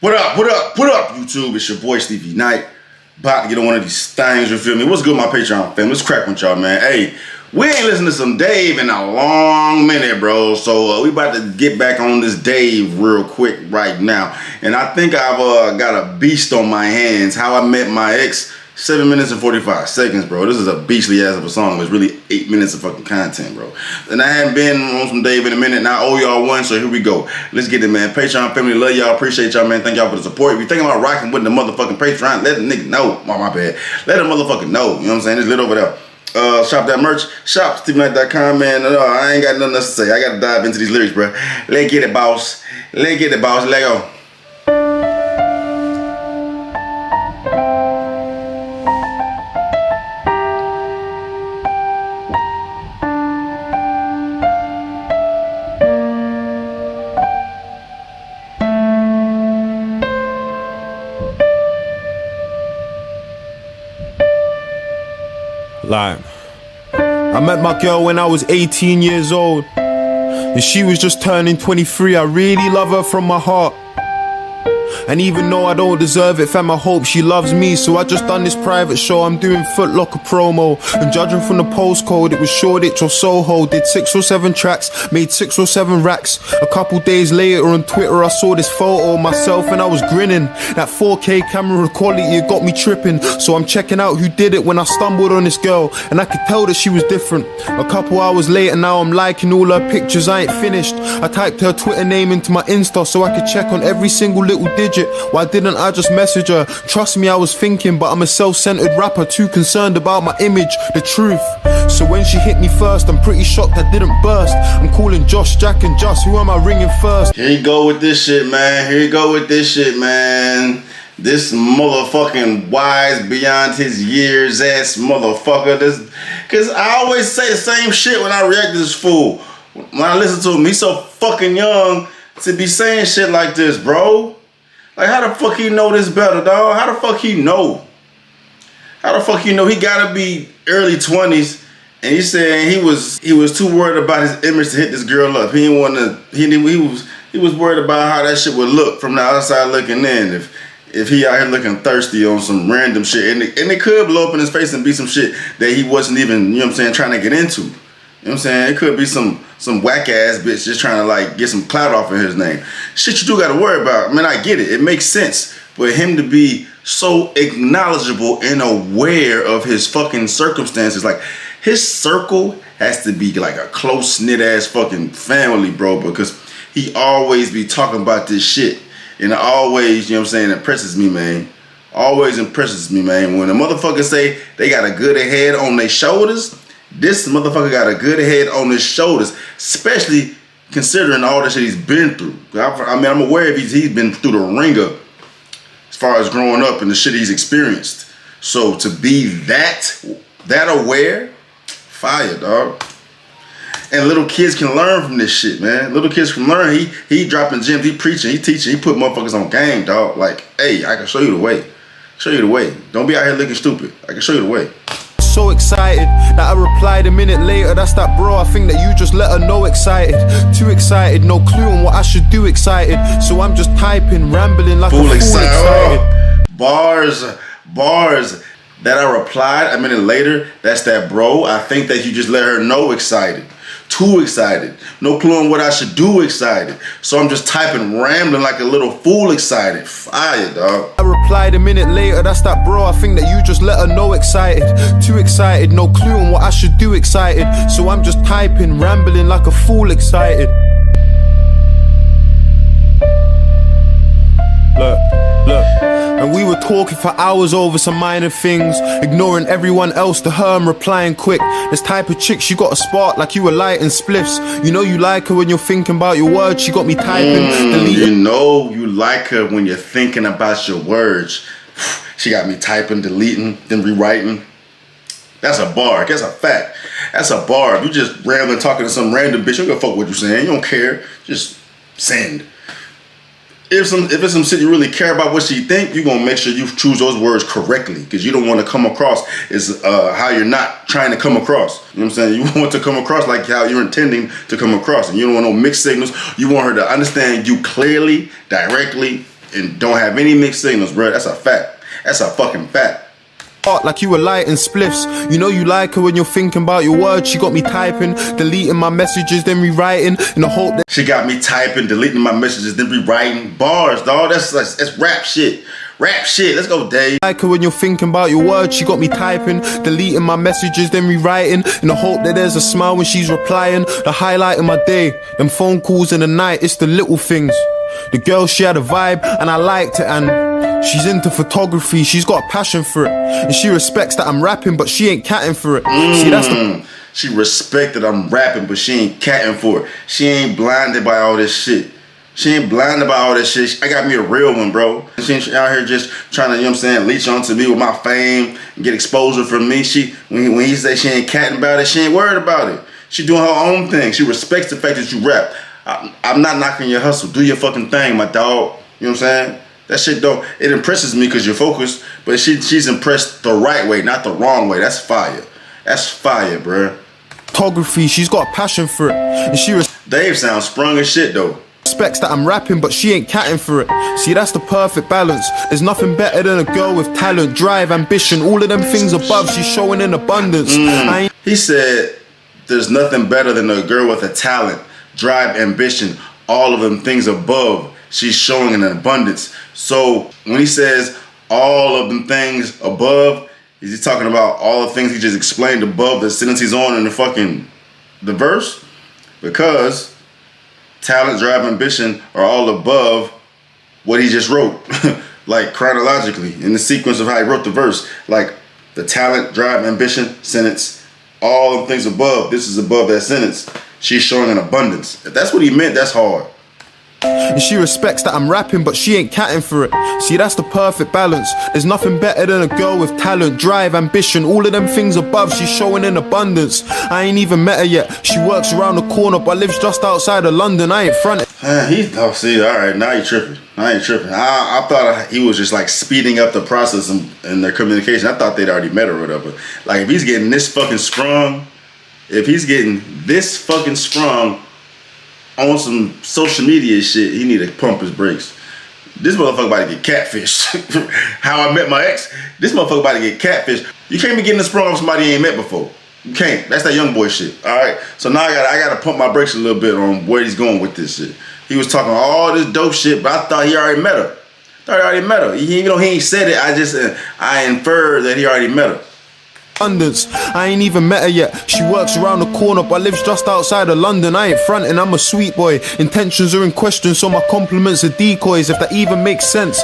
What up, YouTube? It's your boy Stevie Knight. About to get on one of these things, you feel me? What's good, my Patreon fam? Let's crack with y'all, man. Hey, we ain't listened to some Dave in a long minute, bro. So we about to get back on this Dave real quick right now. And I think I've got a beast on my hands. How I Met My Ex, 7 minutes and 45 seconds, bro. This is a beastly ass of a song. It's really 8 minutes of fucking content, bro. And I hadn't been on some Dave in a minute. Now I owe y'all one, so here we go. Let's get it, man. Patreon family, love y'all. Appreciate y'all, man. Thank y'all for the support. If you thinking about rocking with the motherfucking Patreon, let the nigga know. Oh, my bad. Let the motherfucker know. You know what I'm saying? It's lit over there. Shop that merch. Shop StevieKnight.com, man. I ain't got nothing else to say. I gotta dive into these lyrics, bro. Let's get it, boss. Let's get it, boss. Let go. Like, I met my girl when I was 18 years old, and she was just turning 23. I really love her from my heart, and even though I don't deserve it, fam, I hope she loves me. So I just done this private show, I'm doing Foot Locker promo, and judging from the postcode, it was Shoreditch or Soho. Did 6 or 7 tracks, made 6 or 7 racks. A couple days later on Twitter I saw this photo of myself and I was grinning. That 4K camera quality, it got me tripping. So I'm checking out who did it when I stumbled on this girl, and I could tell that she was different. A couple hours later now I'm liking all her pictures, I ain't finished. I typed her Twitter name into my Insta so I could check on every single little digit. Why didn't I just message her? Trust me, I was thinking, but I'm a self-centered rapper, too concerned about my image, the truth. So when she hit me first, I'm pretty shocked I didn't burst. I'm calling Josh, Jack and Just, who am I ringing first? Here you go with this shit, man. Here you go with this shit, man. This motherfucking wise beyond his years ass motherfucker. Cause I always say the same shit when I react to this fool. When I listen to him, he's so fucking young to be saying shit like this, bro. Like, how the fuck he know this better, dog? How the fuck he know? How the fuck he know? He gotta be early 20s, and he's saying he was too worried about his image to hit this girl up. He didn't want to. He was worried about how that shit would look from the outside looking in. If he out here looking thirsty on some random shit, and it could blow up in his face and be some shit that he wasn't even, you know what I'm saying, trying to get into. You know what I'm saying? It could be some whack ass bitch just trying to like get some clout off of his name. Shit you do gotta worry about. I mean, I get it. It makes sense. But him to be so acknowledgeable and aware of his fucking circumstances, like his circle has to be like a close knit ass fucking family, bro, because he always be talking about this shit. And it always, you know what I'm saying, impresses me, man. Always impresses me, man. When a motherfucker say they got a good head on their shoulders, this motherfucker got a good head on his shoulders, especially considering all the shit he's been through. I mean, I'm aware if he's been through the ringer as far as growing up and the shit he's experienced. So to be that aware, fire, dog. And little kids can learn from this shit, man. Little kids can learn. He dropping gems, he preaching, he teaching, he put motherfuckers on game, dog. Like, hey, I can show you the way. Show you the way. Don't be out here looking stupid. I can show you the way. So excited that I replied a minute later. That's that bro, I think that you just let her know excited. Too excited, no clue on what I should do excited. So I'm just typing, rambling like fool a fool excited. Oh, bars that I replied a minute later. That's that bro, I think that you just let her know excited. Too excited, no clue on what I should do excited. So I'm just typing, rambling like a little fool excited. Fire, dog. I replied a minute later, that's that bro, I think that you just let her know excited. Too excited, no clue on what I should do excited. So I'm just typing, rambling like a fool excited. Look, and we were talking for hours over some minor things, ignoring everyone else to her and replying quick. This type of chick, she got a spark like you were lighting spliffs. You know you like her when you're thinking about your words. She got me typing, deleting. You know you like her when you're thinking about your words. She got me typing, deleting, then rewriting. That's a bar. That's a fact. That's a bar. If you just rambling talking to some random bitch, you don't give a fuck what you're saying. You don't care. Just send. If it's some shit you really care about what she think, you're gonna make sure you choose those words correctly, because you don't want to come across as how you're not trying to come across. You know what I'm saying? You want to come across like how you're intending to come across, and you don't want no mixed signals. You want her to understand you clearly, directly, and don't have any mixed signals, bro. That's a fact. That's a fucking fact. Like you were lighting spliffs. You know you like her when you're thinking about your words. She got me typing, deleting my messages, then rewriting in the hope that she got me typing, deleting my messages, then rewriting. Bars, dog. That's rap shit. Rap shit. Let's go, Dave. Like her when you're thinking about your words. She got me typing, deleting my messages, then rewriting in the hope that there's a smile when she's replying. The highlight of my day, them phone calls in the night. It's the little things. The girl, she had a vibe and I liked it, and she's into photography, she's got a passion for it, and she respects that I'm rapping, but she ain't catting for it. See, that's the... She respects that I'm rapping, but she ain't catting for it. She ain't blinded by all this shit. She ain't blinded by all this shit. I got me a real one, bro. She ain't out here just trying to, you know what I'm saying, leech onto me with my fame and get exposure from me. When he say she ain't catting about it, she ain't worried about it. She doing her own thing. She respects the fact that you rap. I'm not knocking your hustle. Do your fucking thing, my dog. You know what I'm saying? That shit don't, it impresses me because you're focused, but she's impressed the right way, not the wrong way. That's fire. That's fire, bruh. Photography, she's got a passion for it, and she Dave sounds sprung as shit though. Respects that I'm rapping, but she ain't catting for it. See, that's the perfect balance. There's nothing better than a girl with talent, drive, ambition, all of them things above. She's showing in abundance. He said, there's nothing better than a girl with a talent, drive, ambition, all of them things above. She's showing in abundance. So when he says all of them things above, is he talking about all the things he just explained above the sentence he's on in the verse? Because talent, drive, ambition are all above what he just wrote. Like chronologically, in the sequence of how he wrote the verse. Like the talent, drive, ambition sentence, all of things above, this is above that sentence. She's showing an abundance. If that's what he meant, that's hard. And she respects that I'm rapping, but she ain't catting for it. See, that's the perfect balance. There's nothing better than a girl with talent, drive, ambition, all of them things above. She's showing in abundance. I ain't even met her yet. She works around the corner, but lives just outside of London. I ain't fronted. See, all right, now you tripping. I ain't tripping. I thought he was just like speeding up the process in their communication. I thought they'd already met or whatever. Like if he's getting this fucking sprung, on some social media shit, he need to pump his brakes. This motherfucker about to get catfished. How I met my ex, this motherfucker about to get catfished. You can't be getting the sprung on somebody you ain't met before. You can't. That's that young boy shit. All right. So now I gotta pump my brakes a little bit on where he's going with this shit. He was talking all this dope shit, but I thought he already met her. Even though he ain't said it, I inferred that he already met her. Abundance. I ain't even met her yet. She works around the corner, but lives just outside of London. I ain't fronting. I'm a sweet boy. Intentions are in question, so my compliments are decoys. If that even makes sense.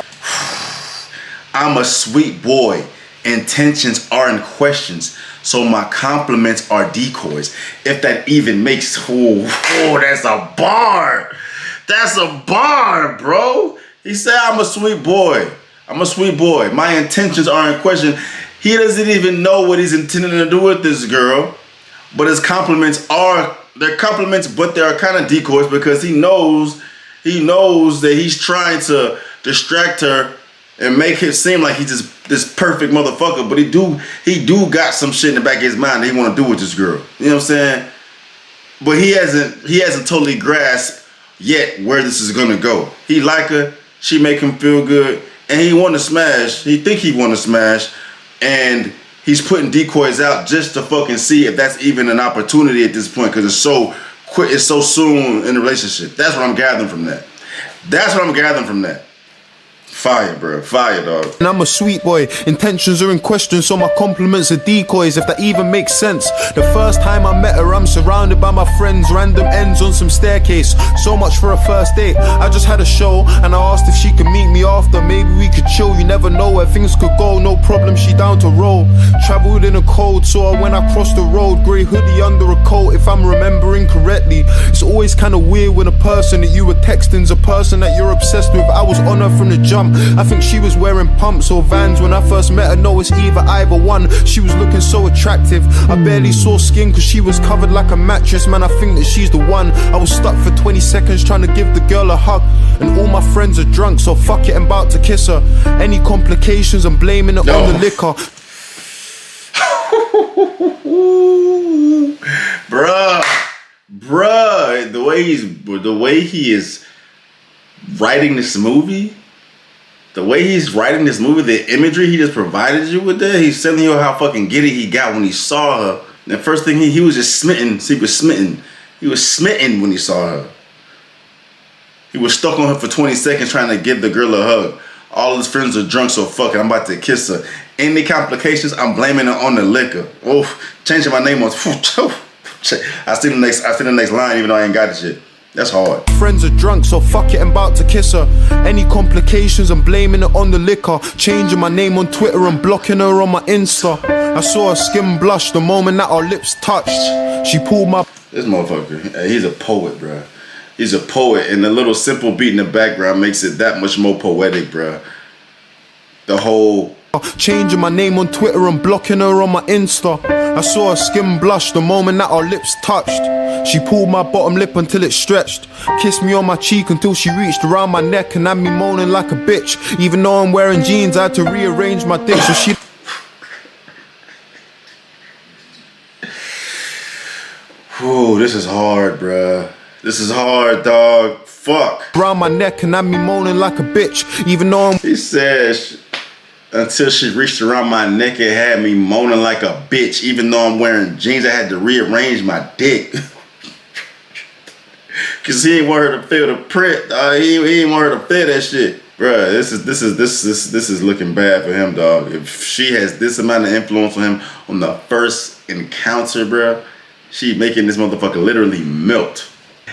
I'm a sweet boy. Intentions are in questions, so my compliments are decoys. If that even makes, that's a bar. That's a bar, bro. He said I'm a sweet boy. My intentions are in question. He doesn't even know what he's intending to do with this girl, but his compliments they're compliments, but they're kind of decoys because he knows that he's trying to distract her and make it seem like he's just this perfect motherfucker, but he do got some shit in the back of his mind that he want to do with this girl. You know what I'm saying? But he hasn't totally grasped yet where this is gonna go. He like her, she make him feel good, and he want to smash. He think he want to smash. And he's putting decoys out just to fucking see if that's even an opportunity at this point because it's so quick, it's so soon in the relationship. That's what I'm gathering from that. Fire, bro. Fire, dog. And I'm a sweet boy. Intentions are in question, so my compliments are decoys, if that even makes sense. The first time I met her, I'm surrounded by my friends. Random ends on some staircase. So much for a first date. I just had a show, and I asked if she could meet me after. Maybe we could chill, you never know where things could go. No problem, she down to roll. Traveled in a cold, saw her when I crossed the road. Grey hoodie under a coat, if I'm remembering correctly. It's always kinda weird when a person that you were texting's a person that you're obsessed with. I was on her from the jump. I think she was wearing pumps or Vans when I first met her. No, it's either one. She was looking so attractive. I barely saw skin cause she was covered like a mattress. Man, I think that she's the one. I was stuck for 20 seconds trying to give the girl a hug. And all my friends are drunk, so fuck it, I'm about to kiss her. Any complications, I'm blaming it on the liquor. Bruh, the way he is writing this movie, The way he's writing this movie, the imagery he just provided you with there, he's telling you how fucking giddy he got when he saw her. And the first thing he was just smitten. He was smitten. He was smitten when he saw her. He was stuck on her for 20 seconds trying to give the girl a hug. All his friends are drunk, so fuck it, I'm about to kiss her. Any complications, I'm blaming it on the liquor. Oh, changing my name on. I see the next line, even though I ain't got it yet. That's hard. Friends are drunk, so fuck it, I'm about to kiss her. Any complications, I'm blaming it on the liquor. Changing my name on Twitter and blocking her on my Insta. I saw her skin blush the moment that our lips touched. She pulled my... This motherfucker, he's a poet, bruh. He's a poet, and the little simple beat in the background makes it that much more poetic, bruh. The whole... Changing my name on Twitter and blocking her on my Insta. I saw her skin blush the moment that our lips touched. She pulled my bottom lip until it stretched. Kissed me on my cheek until she reached around my neck and had me moaning like a bitch. Even though I'm wearing jeans, I had to rearrange my dick so she... Whew, this is hard, bruh. This is hard, dog. Fuck. Around my neck and had me moaning like a bitch. Even though I'm... He says, until she reached around my neck, it had me moaning like a bitch. Even though I'm wearing jeans, I had to rearrange my dick. Cause he ain't want her to feel the print. He ain't want her to feel that shit. Bruh, this is looking bad for him, dog. If she has this amount of influence on him on the first encounter, bruh, she making this motherfucker literally melt.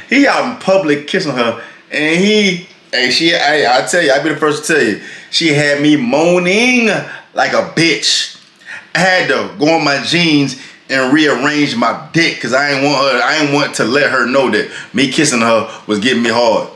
He out in public kissing her, and I tell you, I be the first to tell you, she had me moaning like a bitch. I had to go on my jeans and rearrange my dick, cause I ain't want to let her know that me kissing her was getting me hard.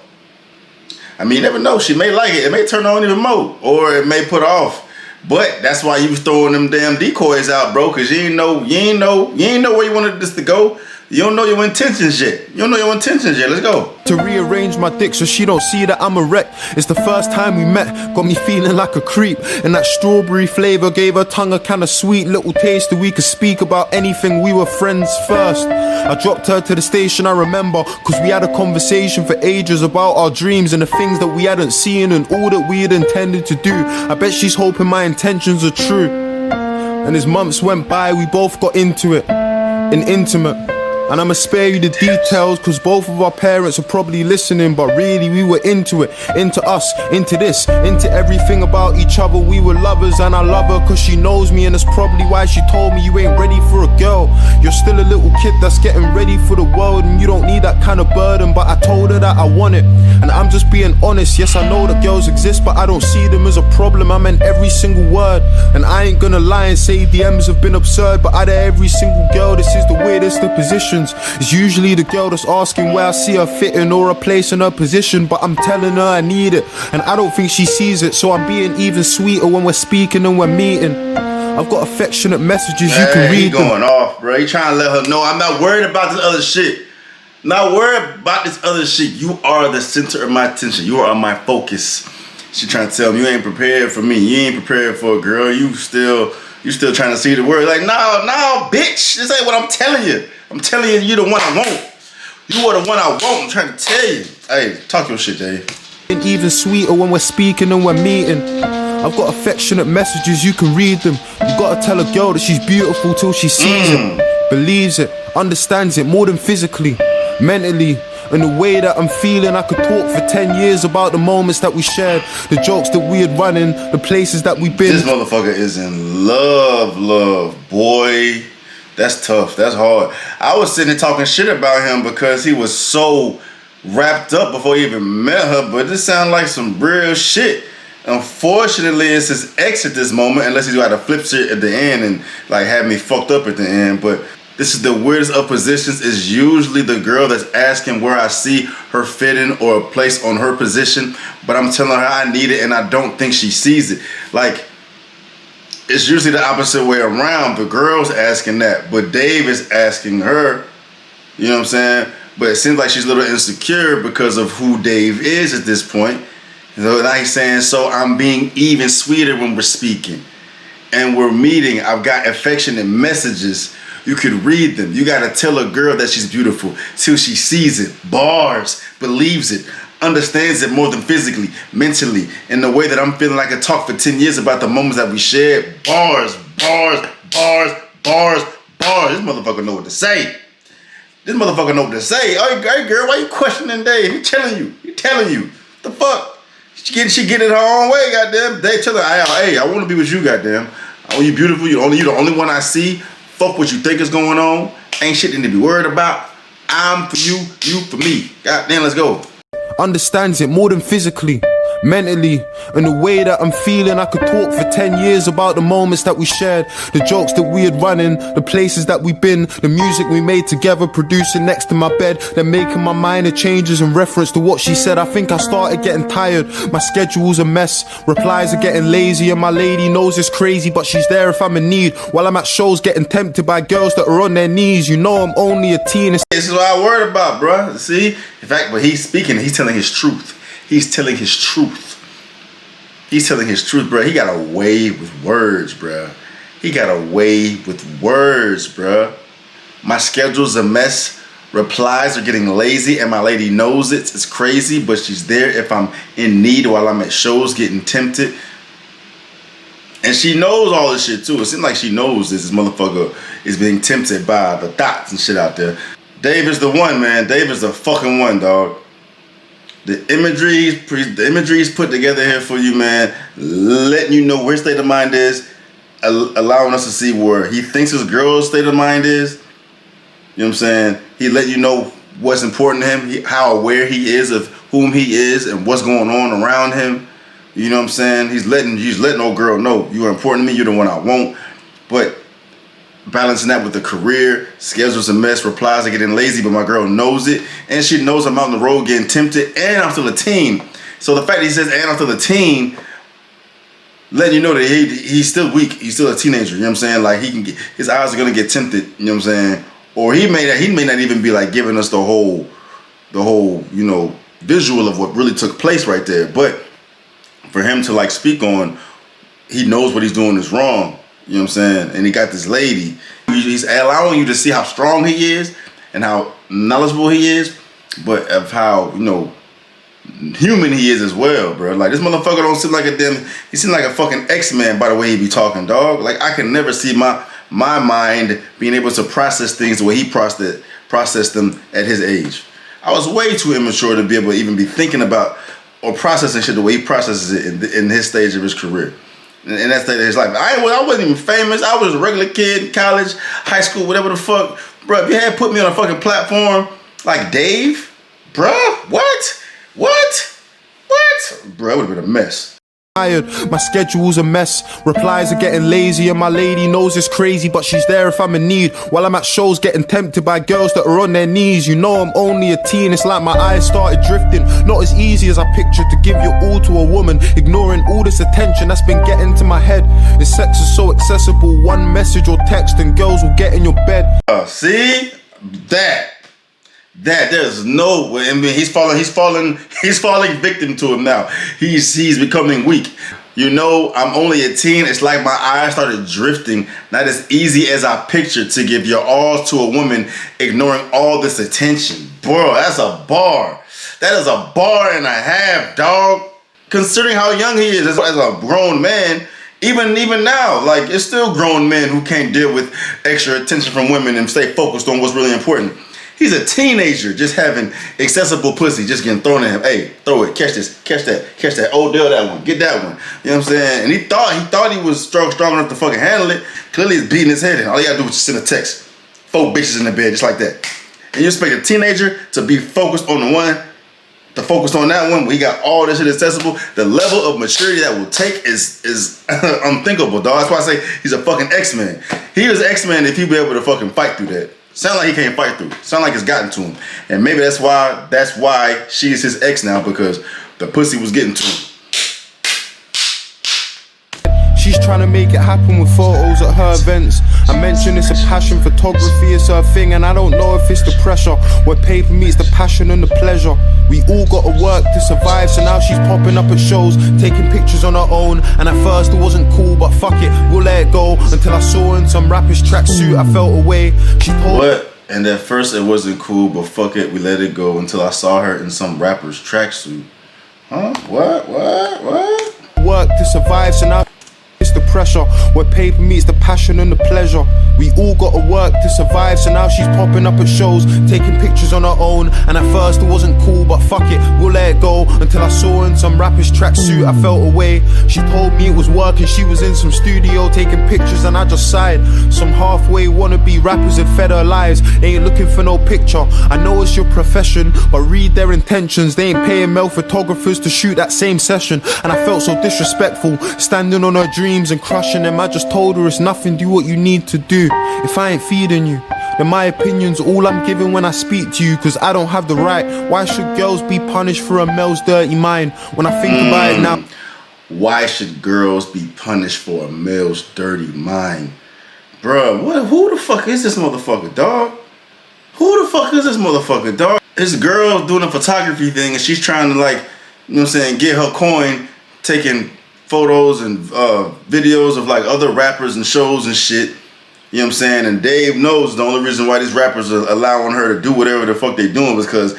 I mean, you never know, she may like it. It may turn her on even more, or it may put her off. But that's why you was throwing them damn decoys out, bro, cause you ain't know where you wanted this to go. You don't know your intentions yet. Let's go. To rearrange my dick so she don't see that I'm a wreck. It's the first time we met, got me feeling like a creep. And that strawberry flavor gave her tongue a kind of sweet little taste that we could speak about anything. We were friends first. I dropped her to the station, I remember, cause we had a conversation for ages about our dreams and the things that we hadn't seen and all that we had intended to do. I bet she's hoping my intentions are true. And as months went by, we both got into it, and intimate. And I'ma spare you the details, cause both of our parents are probably listening. But really we were into it, into us, into this, into everything about each other. We were lovers and I love her cause she knows me. And that's probably why she told me you ain't ready for a girl. You're still a little kid that's getting ready for the world, and you don't need that kind of burden. But I told her that I want it, and I'm just being honest. Yes, I know that girls exist, but I don't see them as a problem. I meant every single word, and I ain't gonna lie and say DMs have been absurd. But out of every single girl, this is the weirdest of positions. It's usually the girl that's asking where I see her fitting or a place in her position. But I'm telling her I need it, and I don't think she sees it. So I'm being even sweeter when we're speaking and we're meeting. I've got affectionate messages, you can read them. He going off, bro. He trying to let her know I'm not worried about this other shit. Not worried about this other shit. You are the center of my attention. You are my focus. She trying to tell me you ain't prepared for me. You ain't prepared for a girl. You still trying to see the word. Like, no, bitch. This ain't what I'm telling you. I'm telling you, you the one I want. You are the one I want. I'm trying to tell you. Hey, talk your shit, Jay. And even sweeter when we're speaking and we're meeting. I've got affectionate messages, you can read them. You gotta tell a girl that she's beautiful till she sees it, believes it, understands it more than physically, mentally. And the way that I'm feeling, I could talk for 10 years about the moments that we shared, the jokes that we had run in, the places that we've been. This motherfucker is in love, boy. That's tough, that's hard. I was sitting there talking shit about him because he was so wrapped up before he even met her, but this sounds like some real shit. Unfortunately, it's his ex at this moment, unless he's got to flip shit at the end and like have me fucked up at the end. But this is the weirdest of positions. Is usually the girl that's asking where I see her fitting or a place on her position, but I'm telling her I need it and I don't think she sees it. Like, it's usually the opposite way around. The girl's asking that, but Dave is asking her, you know what I'm saying? But it seems like she's a little insecure because of who Dave is at this point. So now he's saying, so I'm being even sweeter when we're speaking and we're meeting. I've got affectionate messages. You could read them. You got to tell a girl that she's beautiful till she sees it. Bars, believes it, understands it more than physically, mentally, in the way that I'm feeling like I could talk for 10 years about the moments that we shared. Bars, bars, bars, bars, bars. This motherfucker know what to say. This motherfucker know what to say. Hey girl, why you questioning Dave? He telling you. The fuck? She get it her own way, goddamn. Dave tell her, hey, I want to be with you, goddamn. Oh, you beautiful. You the only one I see. Fuck what you think is going on. Ain't shit to be worried about. I'm for you, you for me. Goddamn, let's go. Understands it more than physically, mentally, and the way that I'm feeling. I could talk for 10 years about the moments that we shared, the jokes that we had run in, the places that we've been, the music we made together, producing next to my bed, then making my minor changes in reference to what she said. I think I started getting tired, my schedule's a mess, replies are getting lazy, and my lady knows it's crazy, but she's there if I'm in need, while I'm at shows getting tempted by girls that are on their knees. You know I'm only a teen. This is what I worried about, bruh. See? In fact, but he's speaking, he's telling his truth. He's telling his truth. He's telling his truth, bro. He got a way with words, bro. He got a way with words, bro. My schedule's a mess. Replies are getting lazy, and my lady knows it. It's crazy, but she's there if I'm in need while I'm at shows getting tempted. And she knows all this shit, too. It seems like she knows this motherfucker is being tempted by the thoughts and shit out there. Dave is the one, man. Dave is the fucking one, dog. The imagery's put together here for you, man, letting you know where his state of mind is, allowing us to see where he thinks his girl's state of mind is. You know what I'm saying? He let you know what's important to him, how aware he is of whom he is and what's going on around him. You know what I'm saying? He's letting old girl know you are important to me, you're the one I want. But balancing that with the career, schedule's a mess, replies are getting lazy, but my girl knows it, and she knows I'm out on the road getting tempted, and I'm still a teen. So the fact that he says, and I'm still a teen, letting you know that he's still weak, he's still a teenager, you know what I'm saying? Like, his eyes are gonna get tempted, you know what I'm saying? Or he may not even be like giving us the whole, you know, visual of what really took place right there. But for him to like speak on, he knows what he's doing is wrong. You know what I'm saying? And he got this lady. He's allowing you to see how strong he is and how knowledgeable he is, but of how, you know, human he is as well, bro. Like, this motherfucker don't seem like he seems like a fucking X-Man by the way he be talking, dog. Like, I can never see my mind being able to process things the way he processed them at his age. I was way too immature to be able to even be thinking about or processing shit the way he processes it in his stage of his career. In that stage of his life. I wasn't even famous. I was a regular kid, college, high school, whatever the fuck. Bro, if you had put me on a fucking platform like Dave, bro, what? Bro, it would have been a mess. My schedule's a mess, replies are getting lazy, and my lady knows it's crazy, but she's there if I'm in need, while I'm at shows getting tempted by girls that are on their knees. You know I'm only a teen, it's like my eyes started drifting, not as easy as I pictured to give your all to a woman, ignoring all this attention that's been getting to my head. The sex is so accessible, one message or text and girls will get in your bed. See? That there's no way. I mean, he's falling victim to him now. He's becoming weak. You know, I'm only a teen. It's like my eyes started drifting. Not as easy as I pictured to give your all to a woman, ignoring all this attention. Bro, that's a bar. That is a bar and a half, dog. Considering how young he is as a grown man, even now, like, it's still grown men who can't deal with extra attention from women and stay focused on what's really important. He's a teenager just having accessible pussy just getting thrown at him. Hey, throw it, catch this, catch that. Oh, deal that one, get that one. You know what I'm saying? And he thought he was strong enough to fucking handle it. Clearly he's beating his head in. All he gotta do is just send a text. 4 bitches in the bed, just like that. And you expect a teenager to be focused on the one, to focus on that one where he got all this shit accessible. The level of maturity that will take is unthinkable, dog. That's why I say he's a fucking X-Man. He was X-Man if he'd be able to fucking fight through that. Sound like he can't fight through. Sound like it's gotten to him. And maybe that's why she's his ex now, because the pussy was getting to him. She's trying to make it happen with photos at her events. I mentioned it's a passion, photography is her thing, and I don't know if it's the pressure where paper meets the passion and the pleasure. We all gotta work to survive, so now she's popping up at shows, taking pictures on her own. And at first it wasn't cool, but fuck it, we'll let it go. Until I saw her in some rapper's tracksuit, I felt away. She told What? And at first it wasn't cool, but fuck it, we let it go until I saw her in some rapper's tracksuit. Huh? What? Work to survive, so now it's the pressure. Where paper meets the passion and the pleasure. We all gotta work to survive, so now she's popping up at shows, taking pictures on her own. And at first it wasn't cool, but fuck it, we'll let it go. Until I saw her in some rapper's tracksuit, I felt away. She told me it was work and she was in some studio taking pictures, and I just sighed. Some halfway wannabe rappers had fed her lives. They ain't looking for no picture. I know it's your profession, but read their intentions. They ain't paying male photographers to shoot that same session. And I felt so disrespectful, standing on her dreams and crushing them. I just told her it's nothing, do what you need to do. If I ain't feeding you, then my opinion's all I'm giving when I speak to you, cause I don't have the right. Why should girls be punished for a male's dirty mind? When I think about it now, why should girls be punished for a male's dirty mind? Bruh, who the fuck is this motherfucker, dog? Who the fuck is this motherfucker, dog? This girl doing a photography thing and she's trying to, like, you know what I'm saying, get her coin, taking photos and videos of like other rappers and shows and shit. You know what I'm saying? And Dave knows the only reason why these rappers are allowing her to do whatever the fuck they doing is because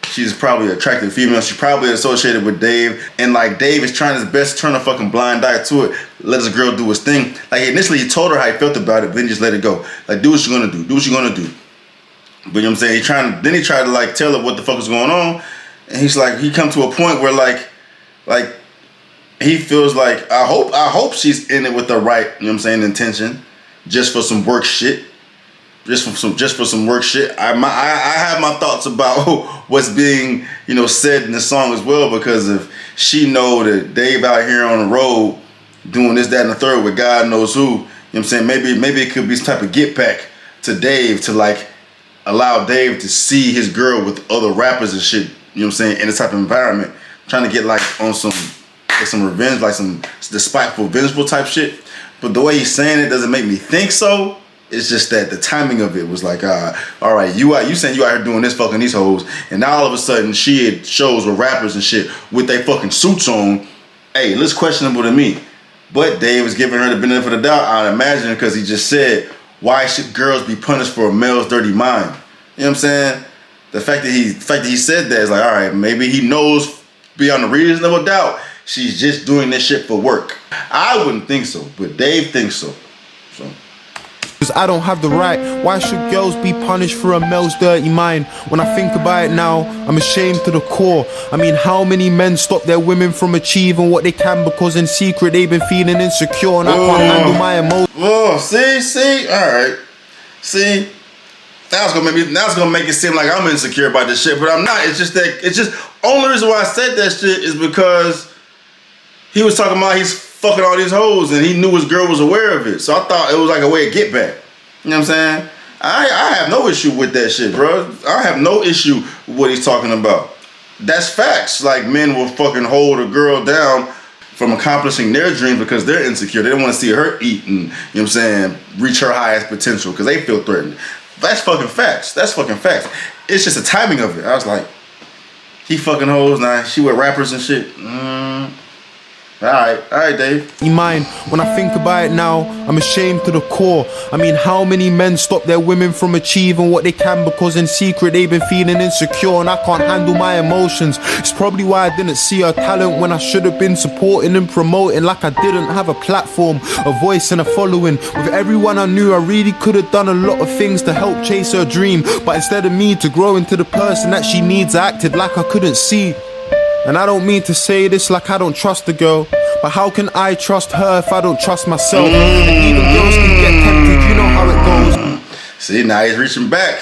she's probably an attractive female. She's probably associated with Dave. And like Dave is trying his best to turn a fucking blind eye to it. Let this girl do his thing. Like initially he told her how he felt about it, but then he just let it go. Like do what you're gonna do. Do what you're gonna do. But you know what I'm saying? He tried to like tell her what the fuck was going on. And he's like, he come to a point where like he feels like, I hope she's in it with the right, you know what I'm saying, intention. Just for some work shit. Just for some work shit. I have my thoughts about what's being, you know, said in the song as well, because if she know that Dave out here on the road doing this, that, and the third with God knows who, you know what I'm saying, maybe it could be some type of get back to Dave to like allow Dave to see his girl with other rappers and shit, you know what I'm saying, in this type of environment. Trying to get like on some revenge, like some despiteful, vengeful type shit. But the way he's saying it doesn't make me think so. It's just that the timing of it was like, all right, you saying you out here doing this, fucking these hoes, and now all of a sudden she had shows with rappers and shit with their fucking suits on. Hey, looks questionable to me. But Dave is giving her the benefit of the doubt, I imagine, because he just said, why should girls be punished for a male's dirty mind? You know what I'm saying? The fact that he said that is like, all right, maybe he knows beyond a reasonable doubt she's just doing this shit for work. I wouldn't think so, but Dave thinks so. cause I don't have the right. Why should girls be punished for a male's dirty mind? When I think about it now, I'm ashamed to the core. I mean, how many men stop their women from achieving what they can because in secret they've been feeling insecure and I can't handle my emotions. Oh, see, alright. See? Now it's gonna make it seem like I'm insecure about this shit, but I'm not. It's just only reason why I said that shit is because he was talking about he's fucking all these hoes and he knew his girl was aware of it. So I thought it was like a way to get back. You know what I'm saying? I have no issue with that shit, bro. I have no issue with what he's talking about. That's facts. Like men will fucking hold a girl down from accomplishing their dreams because they're insecure. They don't want to see her eat and, you know what I'm saying, reach her highest potential because they feel threatened. That's fucking facts. That's fucking facts. It's just the timing of it. I was like, he fucking hoes now. She with rappers and shit. Alright, Dave. Mine. When I think about it now, I'm ashamed to the core. I mean, how many men stop their women from achieving what they can because in secret they've been feeling insecure and I can't handle my emotions. It's probably why I didn't see her talent when I should have been supporting and promoting like I didn't have a platform, a voice and a following. With everyone I knew, I really could have done a lot of things to help chase her dream, but instead of me to grow into the person that she needs, I acted like I couldn't see. And I don't mean to say this like I don't trust the girl, but how can I trust her if I don't trust myself? And even girls can get tempted, you know how it goes. See, now he's reaching back.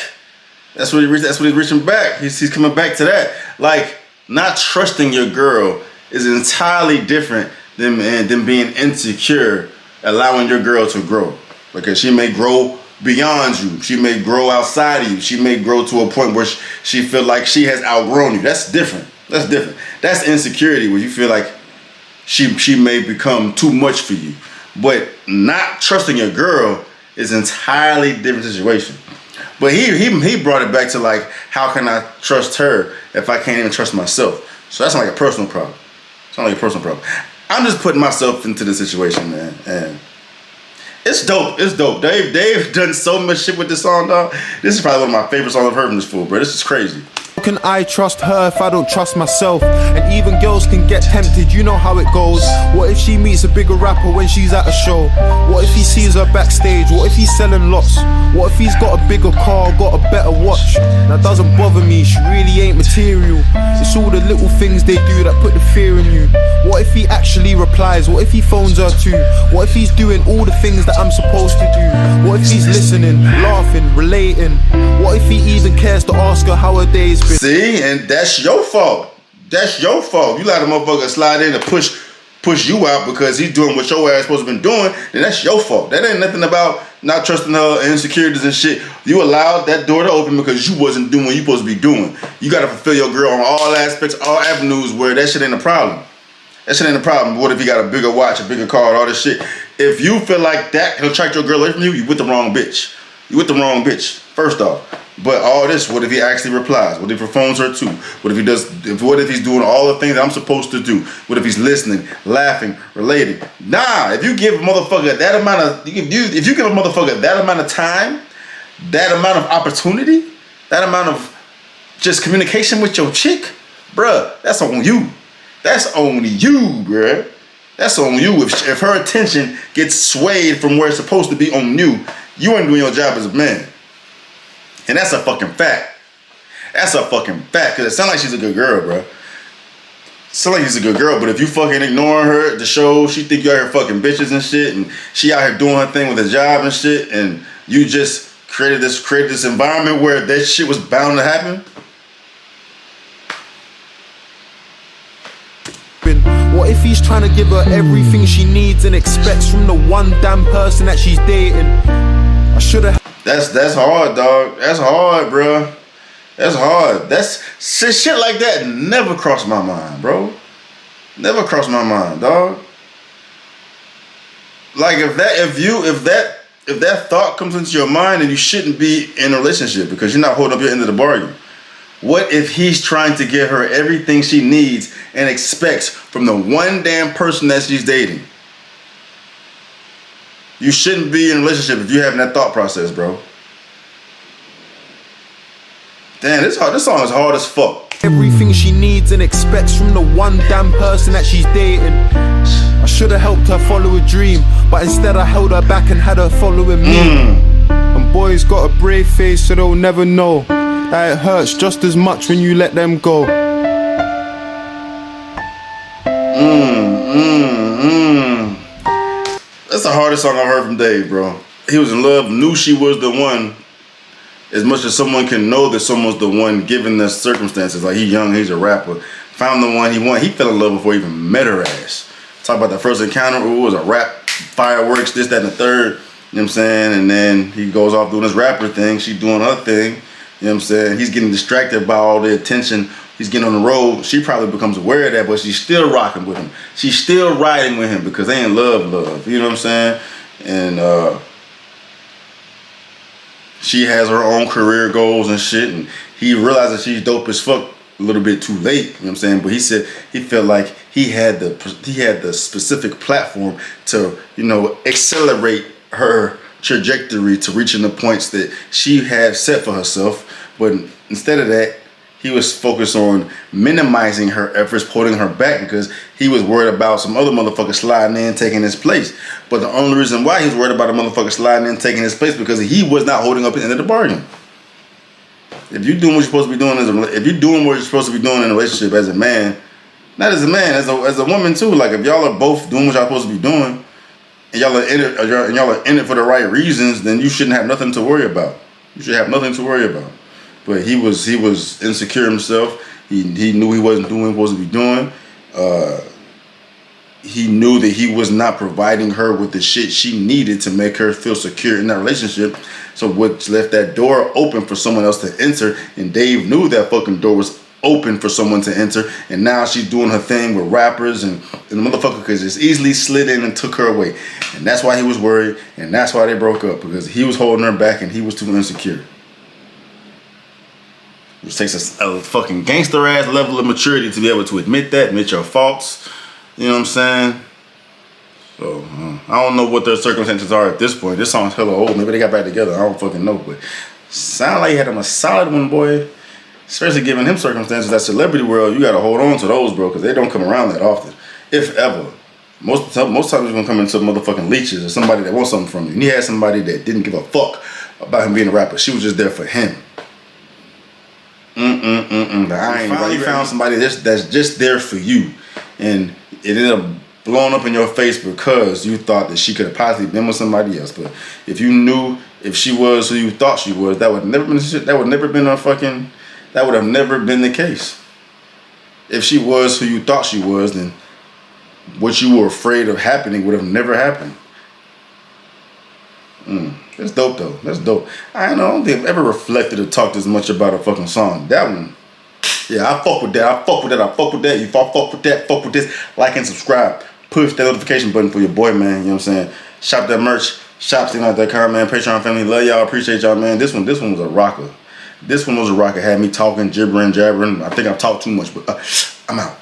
That's what he's reaching back. He's coming back to that. Like, not trusting your girl is entirely different than being insecure, allowing your girl to grow. Because she may grow beyond you. She may grow outside of you. She may grow to a point where she feel like she has outgrown you. That's different. That's different. That's insecurity, where you feel like she may become too much for you. But not trusting your girl is an entirely different situation. But he brought it back to like, how can I trust her if I can't even trust myself? So that's like a personal problem. It's not like a personal problem. I'm just putting myself into the situation, man. And It's dope. It's dope. Dave done so much shit with this song, dog. This is probably one of my favorite songs I've heard from this fool, bro. This is crazy. How can I trust her if I don't trust myself? And even girls can get tempted, you know how it goes. What if she meets a bigger rapper when she's at a show? What if he sees her backstage? What if he's selling lots? What if he's got a bigger car, got a better watch? That doesn't bother me, she really ain't material. It's all the little things they do that put the fear in you. What if he actually replies? What if he phones her too? What if he's doing all the things that I'm supposed to do? What if he's listening, laughing, relating? What if he even cares to ask her how her day's been? See, and that's your fault. That's your fault. You let a motherfucker slide in and push you out because he's doing what your ass supposed to been doing, then that's your fault. That ain't nothing about not trusting her, insecurities and shit. You allowed that door to open because you wasn't doing what you supposed to be doing. You gotta fulfill your girl on all aspects, all avenues where that shit ain't a problem. That shit ain't a problem. What if you got a bigger watch, a bigger car, all this shit? If you feel like that can attract your girl away from you, you with the wrong bitch. You with the wrong bitch, first off. But all this, what if he actually replies? What if he phones her too? What if he does? What if he's doing all the things that I'm supposed to do? What if he's listening, laughing, relating? Nah, if you give a motherfucker that amount of, if you give a motherfucker that amount of time, that amount of opportunity, that amount of just communication with your chick, bruh, that's on you. That's on you, bruh. That's on you. If her attention gets swayed from where it's supposed to be on you, you ain't doing your job as a man. And that's a fucking fact. That's a fucking fact. Because it sounds like she's a good girl, bro. Sounds like she's a good girl, but if you fucking ignoring her at the show, she think you out here fucking bitches and shit, and she out here doing her thing with a job and shit, and you just created this environment where that shit was bound to happen. What if he's trying to give her everything she needs and expects from the one damn person that she's dating? I should've. That's hard, dog. That's hard, bro. That's hard. That's shit like that never crossed my mind, bro. Never crossed my mind, dog. Like if that thought comes into your mind, then you shouldn't be in a relationship because you're not holding up your end of the bargain. What if he's trying to get her everything she needs and expects from the one damn person that she's dating? You shouldn't be in a relationship if you're having that thought process, bro. Damn, this song is hard as fuck. Everything she needs and expects from the one damn person that she's dating. I should have helped her follow a dream, but instead I held her back and had her following me. And boys got a brave face so they'll never know that it hurts just as much when you let them go. That's the hardest song I've heard from Dave, bro. He was in love, knew she was the one, as much as someone can know that someone's the one given the circumstances. Like, he's young, he's a rapper. Found the one he wanted. He fell in love before he even met her ass. Talk about the first encounter, it was a rap, fireworks, this, that, and the third. You know what I'm saying? And then he goes off doing his rapper thing. She doing her thing. You know what I'm saying? He's getting distracted by all the attention. He's getting on the road. She probably becomes aware of that, but she's still rocking with him. She's still riding with him because they ain't love. You know what I'm saying? And she has her own career goals and shit. And he realizes she's dope as fuck a little bit too late. You know what I'm saying? But he said he felt like he had the specific platform to, you know, accelerate her trajectory to reaching the points that she had set for herself. But instead of that, he was focused on minimizing her efforts, holding her back because he was worried about some other motherfucker sliding in, taking his place. But the only reason why he was worried about a motherfucker sliding in, taking his place, because he was not holding up the end of the bargain. If you're doing what you're supposed to be doing if you're doing what you're supposed to be doing in a relationship as a man, not as a man, as a woman too. Like if y'all are both doing what y'all supposed to be doing, and y'all are in it for the right reasons, then you shouldn't have nothing to worry about. You should have nothing to worry about. But he was insecure himself. He knew he wasn't doing what he was supposed to be doing. He knew that he was not providing her with the shit she needed to make her feel secure in that relationship. So what left that door open for someone else to enter. And Dave knew that fucking door was open for someone to enter. And now she's doing her thing with rappers and the motherfucker could just easily slid in and took her away. And that's why he was worried. And that's why they broke up, because he was holding her back and he was too insecure. Which takes a fucking gangster ass level of maturity to be able to admit your faults. You know what I'm saying? So I don't know what their circumstances are at this point. This song's hella old. Maybe they got back together. I don't fucking know. But sound like he had him a solid one, boy. Especially given him circumstances, that celebrity world, you gotta hold on to those, bro, because they don't come around that often, if ever. Most times you're gonna come into motherfucking leeches or somebody that wants something from you. And he had somebody that didn't give a fuck about him being a rapper. She was just there for him. You found somebody that's just there for you, and it ended up blowing up in your face because you thought that she could have possibly been with somebody else. But if you knew if she was who you thought she was, that would have never been the case. If she was who you thought she was, then what you were afraid of happening would have never happened. That's dope though. That's dope. I don't think I've ever reflected or talked as much about a fucking song. That one, yeah, I fuck with that. I fuck with that. If I fuck with that, fuck with this. Like and subscribe. Push that notification button for your boy, man. You know what I'm saying? Shop that merch. Shop SteveeMoney.com, man. Patreon family. Love y'all. Appreciate y'all, man. This one was a rocker. This one was a rocker. Had me talking, gibbering, jabbering. I think I talked too much, but I'm out.